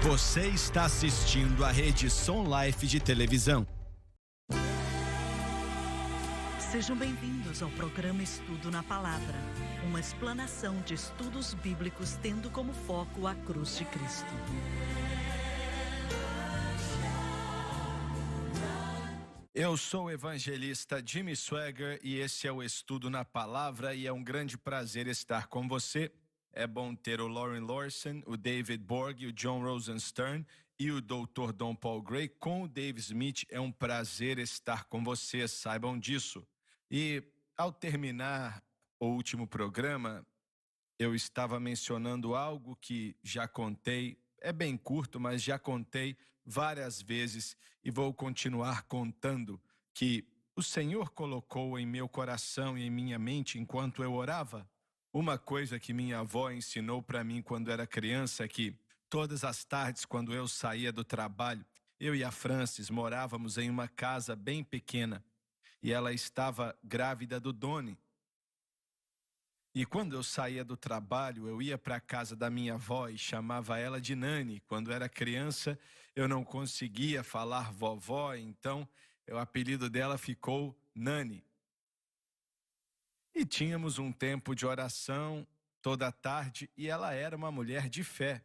Você está assistindo a rede Som Life de televisão. Sejam bem-vindos ao programa Estudo na Palavra, uma explanação de estudos bíblicos tendo como foco a cruz de Cristo. Eu sou o evangelista Jimmy Swagger e esse é o Estudo na Palavra e é um grande prazer estar com você. É bom ter o Lauren Lawson, o David Borg, o John Rosenstern e o Dr. Don Paul Gray com o Dave Smith. É um prazer estar com vocês, saibam disso. E ao terminar o último programa, eu estava mencionando algo que já contei, é bem curto, mas já contei várias vezes e vou continuar contando, que o Senhor colocou em meu coração e em minha mente enquanto eu orava. Uma coisa que minha avó ensinou para mim quando era criança é que todas as tardes, quando eu saía do trabalho, eu e a Francis morávamos em uma casa bem pequena e ela estava grávida do Doni. E quando eu saía do trabalho, eu ia para a casa da minha avó e chamava ela de Nani. Quando era criança, eu não conseguia falar vovó, então o apelido dela ficou Nani. E tínhamos um tempo de oração toda tarde e ela era uma mulher de fé.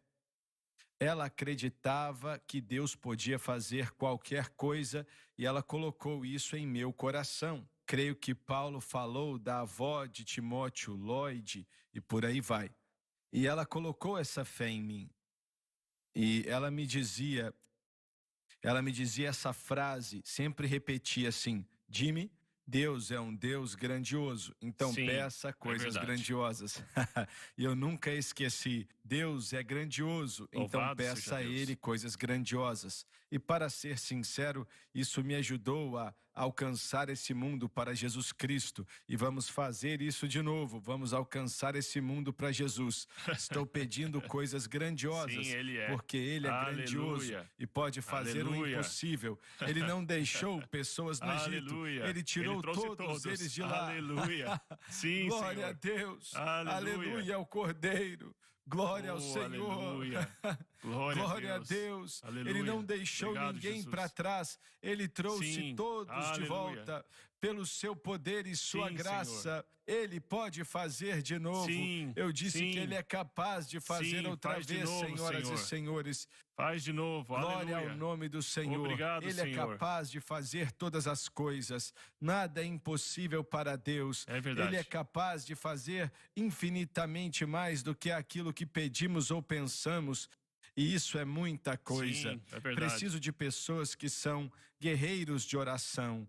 Ela acreditava que Deus podia fazer qualquer coisa e ela colocou isso em meu coração. Creio que Paulo falou da avó de Timóteo, Lloyd, e por aí vai. E ela colocou essa fé em mim. E ela me dizia essa frase, sempre repetia assim: Jimmy, Deus é um Deus grandioso, então Sim, peça coisas grandiosas. E eu nunca esqueci, Deus é grandioso, então Louvado peça seja a Deus. Ele coisas grandiosas. E para ser sincero, isso me ajudou a alcançar esse mundo para Jesus Cristo. E vamos fazer isso de novo, vamos alcançar esse mundo para Jesus. Estou pedindo coisas grandiosas, Sim, Ele é. porque Ele é grandioso Aleluia. e pode fazer o Aleluia. impossível. Ele não deixou pessoas no Egito, Aleluia. Ele tirou trouxe todos eles de lá. Aleluia. Sim, Glória Senhor. a Deus. Aleluia. Ao Cordeiro. Glória ao Senhor. Aleluia. Glória a Deus. Aleluia. Ele não deixou Obrigado, ninguém Jesus. para trás. Ele trouxe Sim. todos de Aleluia. volta. Pelo seu poder e sua Sim, graça, Ele pode fazer de novo. Sim. Eu disse Sim. que Ele é capaz de fazer Sim, outra faz de vez, novo, senhoras Senhor. e senhores. Faz de novo. Glória Aleluia. ao nome do Senhor. Obrigado, Ele é Senhor. capaz de fazer todas as coisas. Nada é impossível para Deus. É verdade. Ele é capaz de fazer infinitamente mais do que aquilo que pedimos ou pensamos. E isso é muita coisa. Sim, é verdade. Preciso de pessoas que são guerreiros de oração.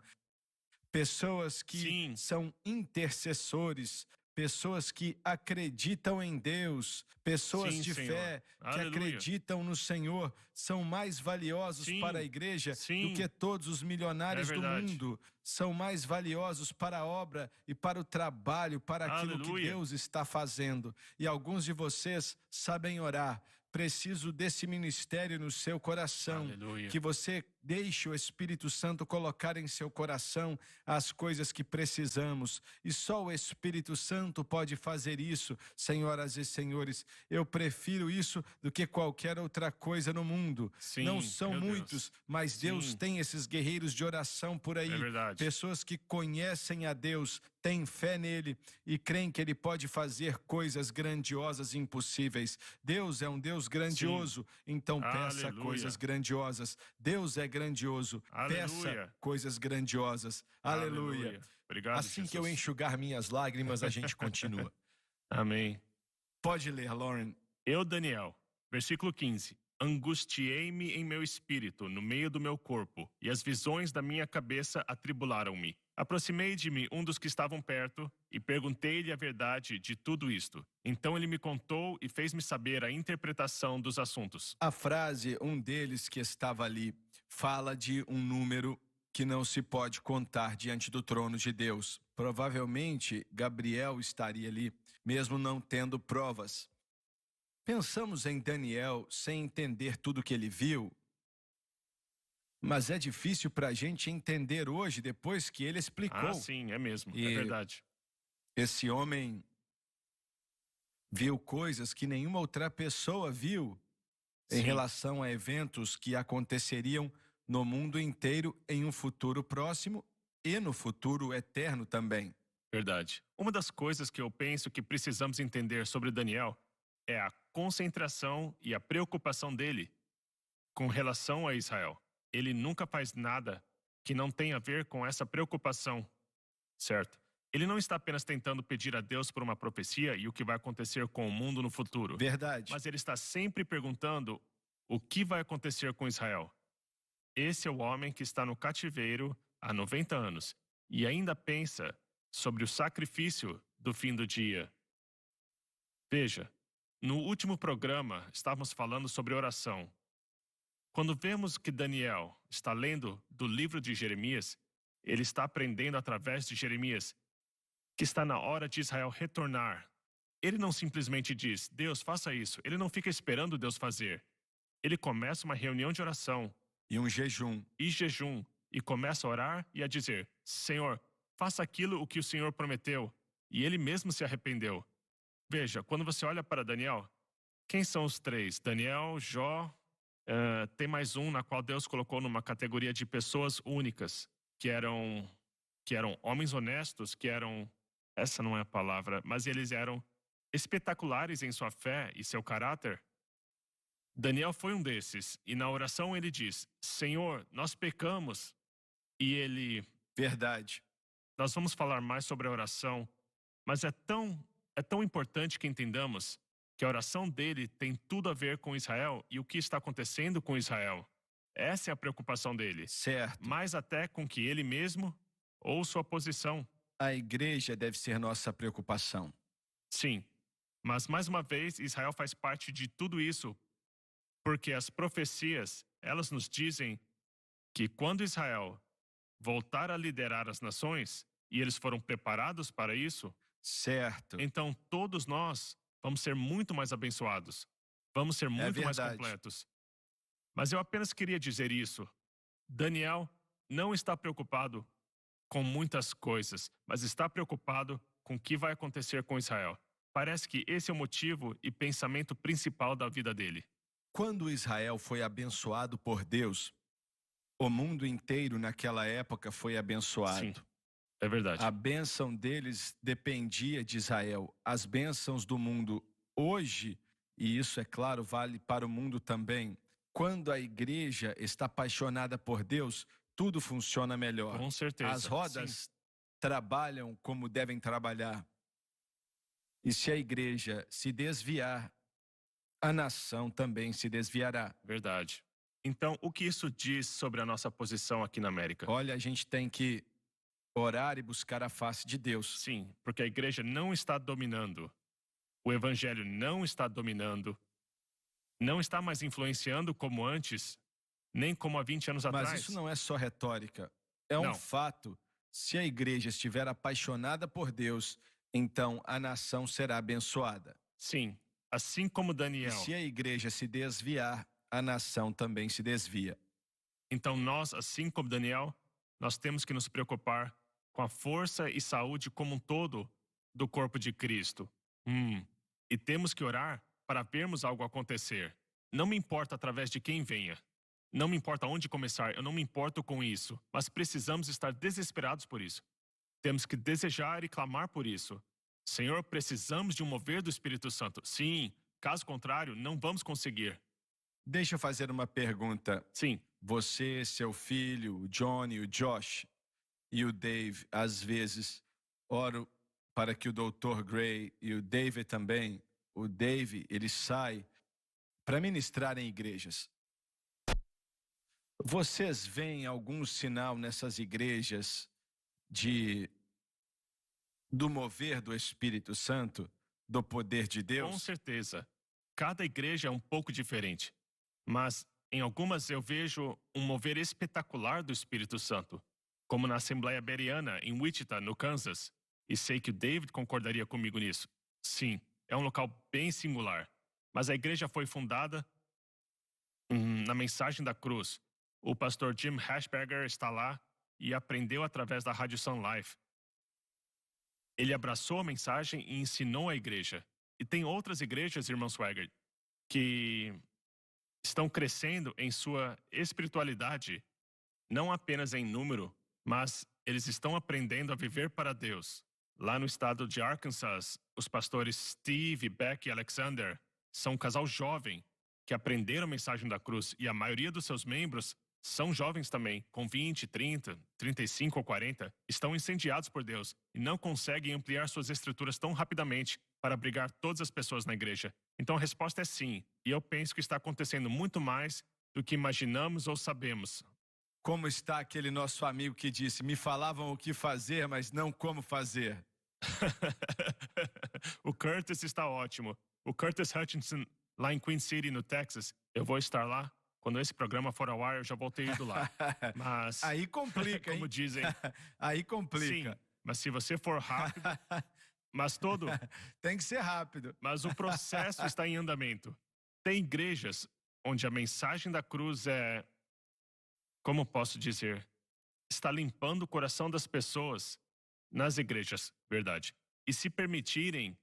Pessoas que Sim. são intercessores. Pessoas que acreditam em Deus, pessoas Sim, de Senhor. fé que Aleluia. acreditam no Senhor, são mais valiosos Sim, para a igreja sim. do que todos os milionários É do verdade. mundo. São mais valiosos para a obra e para o trabalho, para aquilo que Aleluia. Deus está fazendo. E alguns de vocês sabem orar. Preciso desse ministério no seu coração. Aleluia. Que você deixe o Espírito Santo colocar em seu coração as coisas que precisamos. E só o Espírito Santo pode fazer isso, senhoras e senhores. Eu prefiro isso do que qualquer outra coisa no mundo. Sim, Não são meu muitos, Deus. mas Deus Sim. tem esses guerreiros de oração por aí. É verdade. Pessoas que conhecem a Deus, têm fé nele e creem que ele pode fazer coisas grandiosas e impossíveis. Deus é um Deus grandioso, então peça Aleluia. coisas grandiosas. Deus é grandioso, Aleluia. peça coisas grandiosas. Aleluia. Obrigado, Assim Jesus. que eu enxugar minhas lágrimas, a gente continua. Amém. Pode ler, Lauren. Eu, Daniel, versículo 15. Angustiei-me em meu espírito, no meio do meu corpo, e as visões da minha cabeça atribularam-me. Aproximei de mim um dos que estavam perto e perguntei-lhe a verdade de tudo isto. Então ele me contou e fez-me saber a interpretação dos assuntos. A frase, um deles que estava ali, fala de um número que não se pode contar diante do trono de Deus. Provavelmente, Gabriel estaria ali, mesmo não tendo provas. Pensamos em Daniel sem entender tudo que ele viu, mas é difícil para a gente entender hoje, depois que ele explicou. Ah, sim, é mesmo, E é verdade. esse homem viu coisas que nenhuma outra pessoa viu. em Sim. relação a eventos que aconteceriam no mundo inteiro em um futuro próximo e no futuro eterno também. Verdade. Uma das coisas que eu penso que precisamos entender sobre Daniel é a concentração e a preocupação dele com relação a Israel. Ele nunca faz nada que não tenha a ver com essa preocupação, certo? Ele não está apenas tentando pedir a Deus por uma profecia e o que vai acontecer com o mundo no futuro, Verdade. mas ele está sempre perguntando o que vai acontecer com Israel. Esse é o homem que está no cativeiro há 90 anos e ainda pensa sobre o sacrifício do fim do dia. Veja, no último programa estávamos falando sobre oração. Quando vemos que Daniel está lendo do livro de Jeremias, ele está aprendendo através de Jeremias que está na hora de Israel retornar. Ele não simplesmente diz, Deus, faça isso. Ele não fica esperando Deus fazer. Ele começa uma reunião de oração E um jejum. e começa a orar e a dizer, Senhor, faça aquilo o que o Senhor prometeu. E ele mesmo se arrependeu. Veja, quando você olha para Daniel, quem são os três? Daniel, Jó, tem mais um na qual Deus colocou numa categoria de pessoas únicas, que eram homens honestos, essa não é a palavra, mas eles eram espetaculares em sua fé e seu caráter. Daniel foi um desses, e na oração ele diz, Senhor, nós pecamos. E ele, Verdade. nós vamos falar mais sobre a oração, mas é tão importante que entendamos que a oração dele tem tudo a ver com Israel e o que está acontecendo com Israel. Essa é a preocupação dele, Certo. mais até com que ele mesmo ou sua posição. A igreja deve ser nossa preocupação. Sim, mas mais uma vez Israel faz parte de tudo isso, porque as profecias, elas nos dizem que quando Israel voltar a liderar as nações, e eles foram preparados para isso, Certo. então todos nós vamos ser muito mais abençoados. Vamos ser muito mais verdade. completos. Mas eu apenas queria dizer isso. Daniel não está preocupado com muitas coisas, mas está preocupado com o que vai acontecer com Israel. Parece que esse é o motivo e pensamento principal da vida dele. Quando Israel foi abençoado por Deus, o mundo inteiro naquela época foi abençoado. Sim, é verdade. A bênção deles dependia de Israel. As bênçãos do mundo hoje, e isso é claro, vale para o mundo também. Quando a igreja está apaixonada por Deus, tudo funciona melhor. Com certeza. As rodas trabalham como devem trabalhar. E se a igreja se desviar, a nação também se desviará. Verdade. Então, o que isso diz sobre a nossa posição aqui na América? Olha, a gente tem que orar e buscar a face de Deus. Sim, porque a igreja não está dominando. O evangelho não está dominando. Não está mais influenciando como antes, nem como há 20 anos atrás. Mas isso não é só retórica. É um Não. fato. Se a igreja estiver apaixonada por Deus, então a nação será abençoada. Sim, assim como E Daniel. se a igreja se desviar, a nação também se desvia. Então nós, assim como Daniel, nós temos que nos preocupar com a força e saúde como um todo do corpo de Cristo. E temos que orar para vermos algo acontecer. Não me importa através de quem venha. Não me importa onde começar, eu não me importo com isso. Mas precisamos estar desesperados por isso. Temos que desejar e clamar por isso. Senhor, precisamos de um mover do Espírito Santo. Sim, caso contrário, não vamos conseguir. Deixa eu fazer uma pergunta. Sim, Você, seu filho, o Johnny, o Josh e o Dave, às vezes, oram para que o Dr. Gray e o David também, o Dave, ele sai para ministrar em igrejas. Vocês veem algum sinal nessas igrejas do mover do Espírito Santo, do poder de com Deus? certeza. Cada igreja é um pouco diferente. Mas em algumas eu vejo um mover espetacular do Espírito Santo. Como na Assembleia Bereana, em Wichita, no Kansas. E sei que o David concordaria comigo nisso. Sim, é um local bem singular. Mas a igreja foi fundada na mensagem da cruz. O pastor Jim Hashberger está lá e aprendeu através da Rádio Sun Life. Ele abraçou a mensagem e ensinou a igreja. E tem outras igrejas, irmão Swagger, que estão crescendo em sua espiritualidade, não apenas em número, mas eles estão aprendendo a viver para Deus. Lá no estado de Arkansas, os pastores Steve, Beck e Alexander são um casal jovem que aprenderam a mensagem da cruz, e a maioria dos seus membros são jovens também, com 20, 30, 35 ou 40, estão incendiados por Deus e não conseguem ampliar suas estruturas tão rapidamente para abrigar todas as pessoas na igreja. Então a resposta é sim, e eu penso que está acontecendo muito mais do que imaginamos ou sabemos. Como está aquele nosso amigo que disse: me falavam o que fazer, mas não como fazer? O Curtis está ótimo. O Curtis Hutchinson, lá em Queen City, no Texas. Eu vou estar lá. Quando esse programa for ao ar, eu já vou ter ido lá. Mas, Aí complica, hein? como dizem, Aí complica. sim, mas se você for rápido, Tem que ser rápido. mas o processo está em andamento. Tem igrejas onde a mensagem da cruz como posso dizer, está limpando o coração das pessoas nas igrejas, verdade. E se permitirem,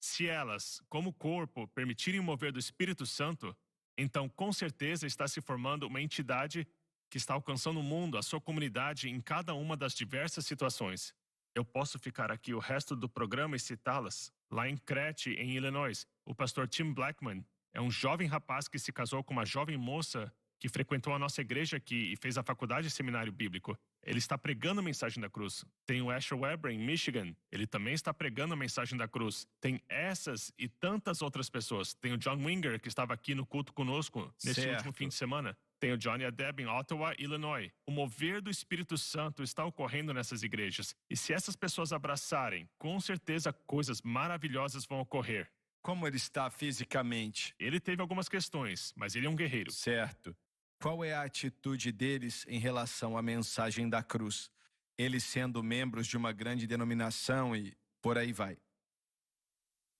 se elas, como corpo, permitirem o mover do Espírito Santo, então com certeza está se formando uma entidade que está alcançando o mundo, a sua comunidade, em cada uma das diversas situações. Eu posso ficar aqui o resto do programa e citá-las. Lá em Crete, em Illinois, o pastor Tim Blackman é um jovem rapaz que se casou com uma jovem moça que frequentou a nossa igreja aqui e fez a faculdade de seminário bíblico. Ele está pregando a mensagem da cruz. Tem o Asher Weber, em Michigan. Ele também está pregando a mensagem da cruz. Tem essas e tantas outras pessoas. Tem o John Winger, que estava aqui no culto conosco nesse último fim de semana. Tem o John e a Deb em Ottawa, Illinois. O mover do Espírito Santo está ocorrendo nessas igrejas. E se essas pessoas abraçarem, com certeza coisas maravilhosas vão ocorrer. Como ele está fisicamente? Ele teve algumas questões, mas ele é um guerreiro. Certo. Qual é a atitude deles em relação à mensagem da cruz? Eles sendo membros de uma grande denominação e por aí vai.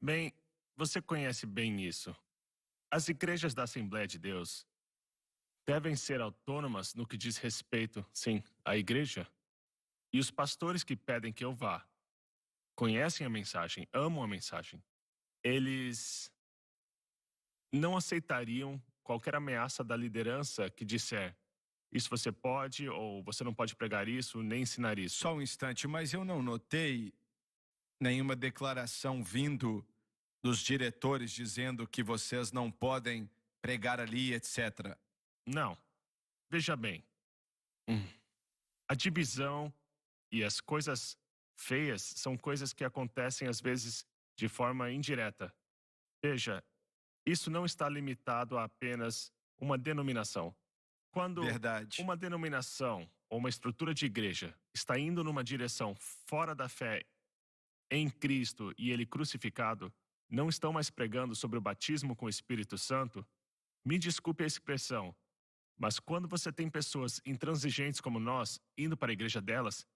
Bem, você conhece bem isso. As igrejas da Assembleia de Deus devem ser autônomas no que diz respeito, sim, à igreja. E os pastores que pedem que eu vá conhecem a mensagem, amam a mensagem. Eles não aceitariam qualquer ameaça da liderança que disser isso você pode ou você não pode pregar isso, nem ensinar isso. Só um instante, mas eu não notei nenhuma declaração vindo dos diretores dizendo que vocês não podem pregar ali, etc. Não. Veja bem. A divisão e as coisas feias são coisas que acontecem às vezes de forma indireta. Veja, isso não está limitado a apenas uma denominação. Quando Verdade. uma denominação ou uma estrutura de igreja está indo numa direção fora da fé em Cristo e Ele crucificado, não estão mais pregando sobre o batismo com o Espírito Santo, me desculpe a expressão, mas quando você tem pessoas intransigentes como nós indo para a igreja delas,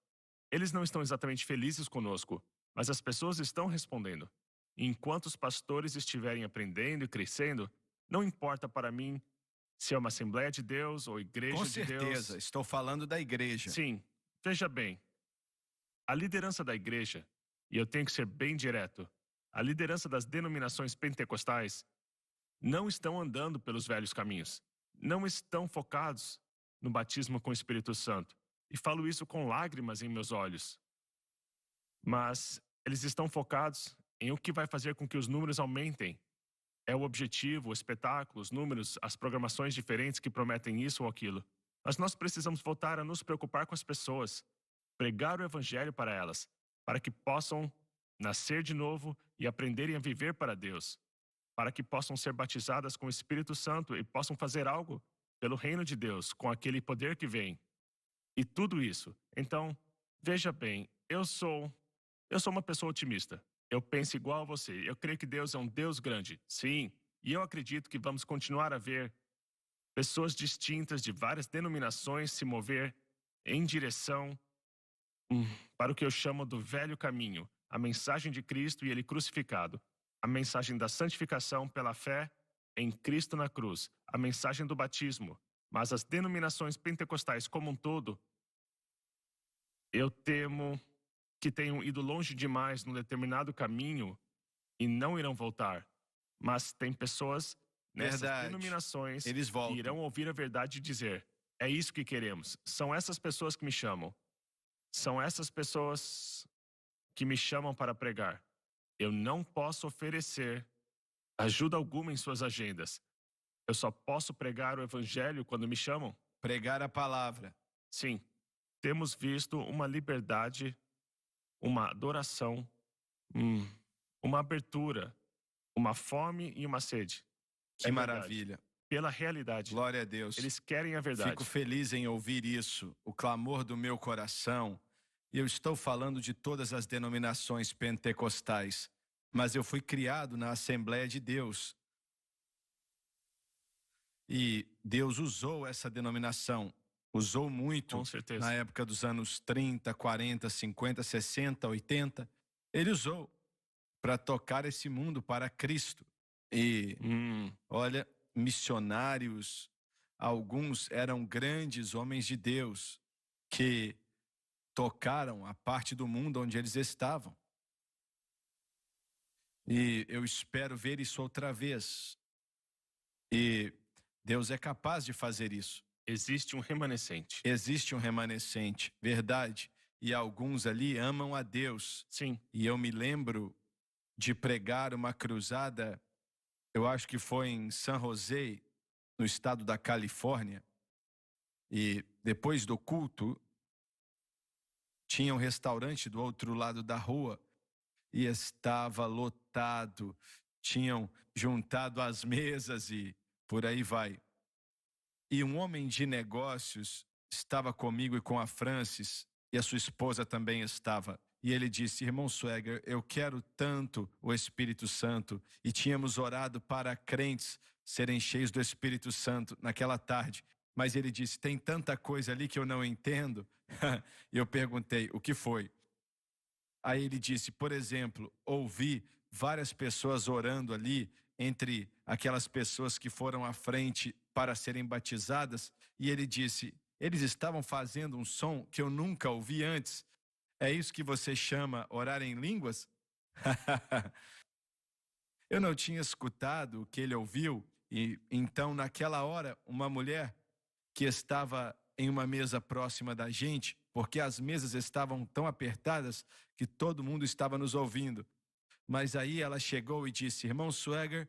eles não estão exatamente felizes conosco, mas as pessoas estão respondendo. Enquanto os pastores estiverem aprendendo e crescendo, não importa para mim se é uma Assembleia de Deus ou Igreja Com de Deus. certeza, estou falando da igreja. Sim, veja bem. A liderança da igreja, e eu tenho que ser bem direto, a liderança das denominações pentecostais não estão andando pelos velhos caminhos. Não estão focados no batismo com o Espírito Santo. E falo isso com lágrimas em meus olhos. Mas eles estão focados em o que vai fazer com que os números aumentem. É o objetivo, o espetáculo, os números, as programações diferentes que prometem isso ou aquilo. Mas nós precisamos voltar a nos preocupar com as pessoas, pregar o evangelho para elas, para que possam nascer de novo e aprenderem a viver para Deus, para que possam ser batizadas com o Espírito Santo e possam fazer algo pelo reino de Deus, com aquele poder que vem. E tudo isso. Então, veja bem, eu sou uma pessoa otimista. Eu penso igual a você. Eu creio que Deus é um Deus grande. Sim. E eu acredito que vamos continuar a ver pessoas distintas de várias denominações se mover em direção para o que eu chamo do velho caminho, a mensagem de Cristo e Ele crucificado, a mensagem da santificação pela fé em Cristo na cruz, a mensagem do batismo. Mas as denominações pentecostais como um todo, eu temo que tenham ido longe demais num determinado caminho e não irão voltar. Mas tem pessoas nessas Verdade. denominações Eles voltam. irão ouvir a verdade e dizer: é isso que queremos. São essas pessoas que me chamam. São essas pessoas que me chamam para pregar. Eu não posso oferecer ajuda alguma em suas agendas. Eu só posso pregar o evangelho quando me chamam. Pregar a palavra. Sim, temos visto uma liberdade, uma adoração, uma abertura, uma fome e uma sede. Que É verdade. maravilha. Pela realidade. Glória a Deus. Eles querem a verdade. Fico feliz em ouvir isso, o clamor do meu coração. E eu estou falando de todas as denominações pentecostais, mas eu fui criado na Assembleia de Deus. E Deus usou essa denominação, usou muito Com certeza. na época dos anos 30, 40, 50, 60, 80. Ele usou para tocar esse mundo para Cristo. E olha, missionários, alguns eram grandes homens de Deus que tocaram a parte do mundo onde eles estavam. E eu espero ver isso outra vez. E Deus é capaz de fazer isso. Existe um remanescente. Existe um remanescente, verdade. E alguns ali amam a Deus. Sim. E eu me lembro de pregar uma cruzada, eu acho que foi em San José, no estado da Califórnia. E depois do culto, tinha um restaurante do outro lado da rua e estava lotado. Tinham juntado as mesas e por aí vai. E um homem de negócios estava comigo e com a Francis, e a sua esposa também estava. E ele disse: irmão Swagger, eu quero tanto o Espírito Santo. E tínhamos orado para crentes serem cheios do Espírito Santo naquela tarde. Mas ele disse: tem tanta coisa ali que eu não entendo. E eu perguntei: o que foi? Aí ele disse: por exemplo, ouvi várias pessoas orando ali, entre aquelas pessoas que foram à frente para serem batizadas. E ele disse: eles estavam fazendo um som que eu nunca ouvi antes. É isso que você chama orar em línguas? Eu não tinha escutado o que ele ouviu. E então, naquela hora, uma mulher que estava em uma mesa próxima da gente, porque as mesas estavam tão apertadas que todo mundo estava nos ouvindo. Mas aí ela chegou e disse: irmão Swagger,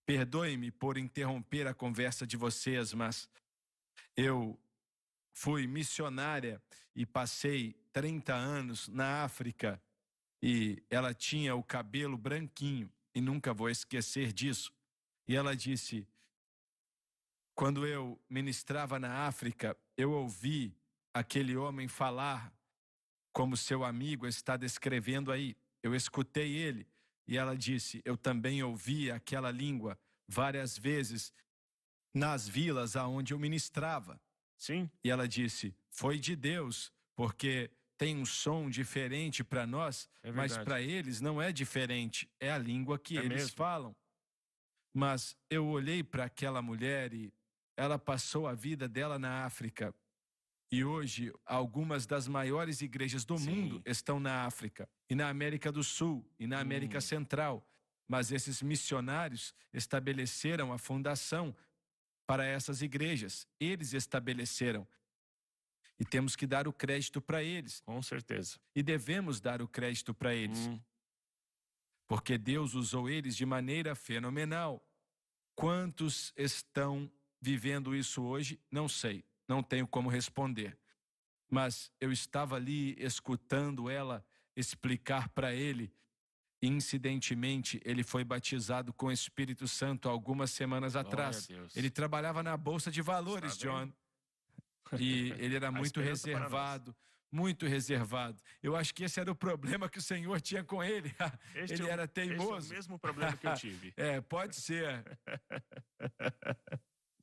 perdoe-me por interromper a conversa de vocês, mas eu fui missionária e passei 30 anos na África, e ela tinha o cabelo branquinho, e nunca vou esquecer disso. E ela disse: quando eu ministrava na África, eu ouvi aquele homem falar como seu amigo está descrevendo aí. Eu escutei ele. E ela disse: eu também ouvi aquela língua várias vezes nas vilas aonde eu ministrava. Sim. E ela disse: foi de Deus, porque tem um som diferente para nós, mas para eles não é diferente, é a língua que eles falam. Mas eu olhei para aquela mulher e ela passou a vida dela na África. E hoje, algumas das maiores igrejas do mundo estão na África, e na América do Sul, e na América Central. Mas esses missionários estabeleceram a fundação para essas igrejas. Eles estabeleceram. E temos que dar o crédito para eles. Com certeza. E devemos dar o crédito para eles. Porque Deus usou eles de maneira fenomenal. Quantos estão vivendo isso hoje? Não sei. Não tenho como responder. Mas eu estava ali escutando ela explicar para ele. Incidentemente, ele foi batizado com o Espírito Santo algumas semanas atrás. Ele trabalhava na Bolsa de Valores, John. E ele era muito reservado, muito reservado. Eu acho que esse era o problema que o Senhor tinha com ele. Ele era teimoso. Esse é o mesmo problema que eu tive. Pode ser.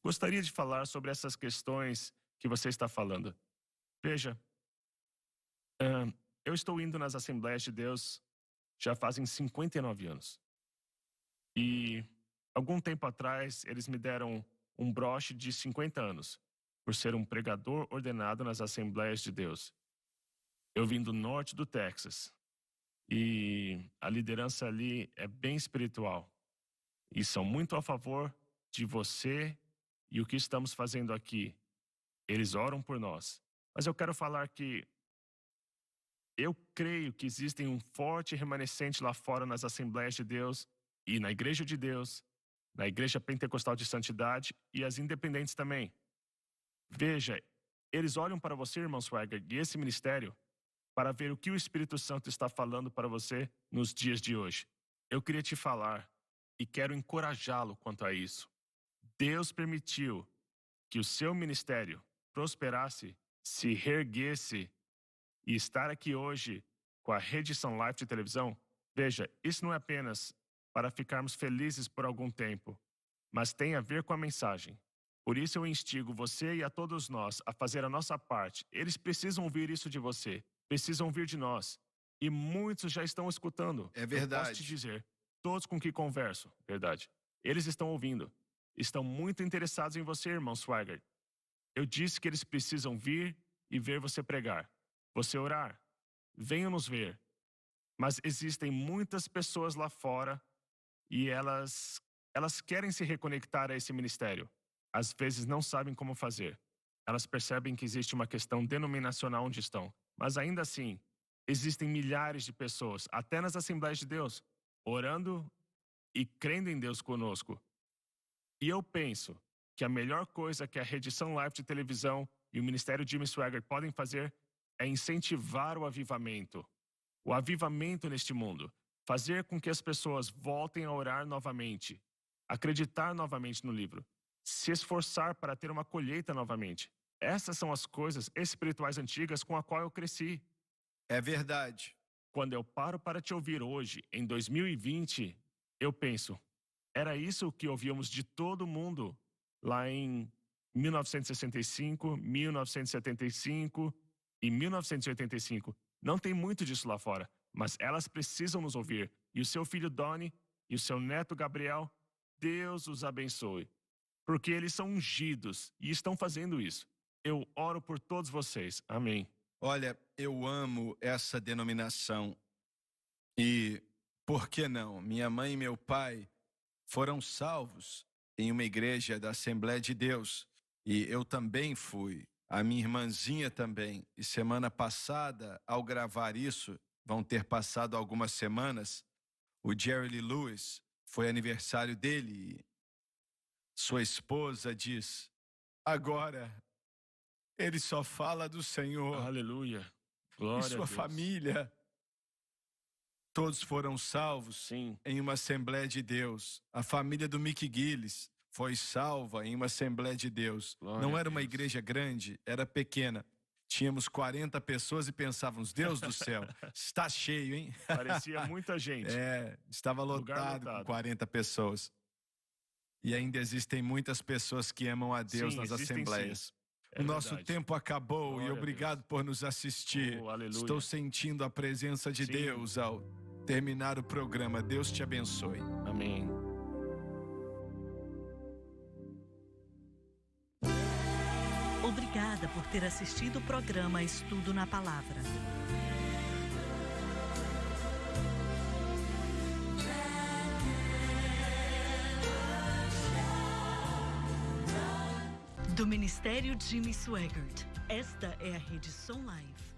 Gostaria de falar sobre essas questões que você está falando. Veja, eu estou indo nas Assembleias de Deus já fazem 59 anos. E algum tempo atrás, eles me deram um broche de 50 anos, por ser um pregador ordenado nas Assembleias de Deus. Eu vim do norte do Texas. E a liderança ali é bem espiritual. E são muito a favor de você e o que estamos fazendo aqui. Eles oram por nós. Mas eu quero falar que eu creio que existem um forte remanescente lá fora nas Assembleias de Deus e na Igreja de Deus, na Igreja Pentecostal de Santidade e as independentes também. Veja, eles olham para você, irmão Swagger, e esse ministério, para ver o que o Espírito Santo está falando para você nos dias de hoje. Eu queria te falar e quero encorajá-lo quanto a isso. Deus permitiu que o seu ministério prosperasse, se reerguesse e estar aqui hoje com a Rede São Life de televisão. Veja, isso não é apenas para ficarmos felizes por algum tempo, mas tem a ver com a mensagem. Por isso eu instigo você e a todos nós a fazer a nossa parte. Eles precisam ouvir isso de você, precisam ouvir de nós. E muitos já estão escutando. É verdade. Eu posso te dizer, todos com que converso, verdade. Eles estão ouvindo. Estão muito interessados em você, irmão Swagger. Eu disse que eles precisam vir e ver você pregar. Você orar. Venham nos ver. Mas existem muitas pessoas lá fora e elas querem se reconectar a esse ministério. Às vezes não sabem como fazer. Elas percebem que existe uma questão denominacional onde estão. Mas ainda assim, existem milhares de pessoas, até nas Assembleias de Deus, orando e crendo em Deus conosco. E eu penso que a melhor coisa que a Rede São Life de televisão e o Ministério Jimmy Swagger podem fazer é incentivar o avivamento. O avivamento neste mundo. Fazer com que as pessoas voltem a orar novamente. Acreditar novamente no livro. Se esforçar para ter uma colheita novamente. Essas são as coisas espirituais antigas com a qual eu cresci. É verdade. Quando eu paro para te ouvir hoje, em 2020, eu penso, era isso que ouvíamos de todo mundo lá em 1965, 1975 e 1985. Não tem muito disso lá fora, mas elas precisam nos ouvir. E o seu filho Donnie e o seu neto Gabriel, Deus os abençoe. Porque eles são ungidos e estão fazendo isso. Eu oro por todos vocês. Amém. Olha, eu amo essa denominação. E por que não? Minha mãe e meu pai foram salvos em uma igreja da Assembleia de Deus. E eu também fui. A minha irmãzinha também. E semana passada, ao gravar isso, vão ter passado algumas semanas, o Jerry Lee Lewis, foi aniversário dele. E sua esposa diz, agora ele só fala do Senhor. Aleluia. E Glória a sua Deus. família, todos foram salvos Sim. em uma Assembleia de Deus. A família do Mick Gillis foi salva em uma Assembleia de Deus. Glória Não a era uma Deus. igreja grande, era pequena. Tínhamos 40 pessoas e pensávamos, Deus do céu, está cheio, hein? Parecia muita gente. Estava Lugar lotado com lotado. 40 pessoas. E ainda existem muitas pessoas que amam a Deus Sim, nas existem, Assembleias. sim. É O nosso verdade. tempo acabou Glória e a obrigado Deus. por nos assistir. Oh, aleluia. Estou sentindo a presença de Sim. Deus ao terminar o programa. Deus te abençoe. Amém. Obrigada por ter assistido o programa Estudo na Palavra. Do Ministério Jimmy Swaggart. Esta é a Rede Som Life.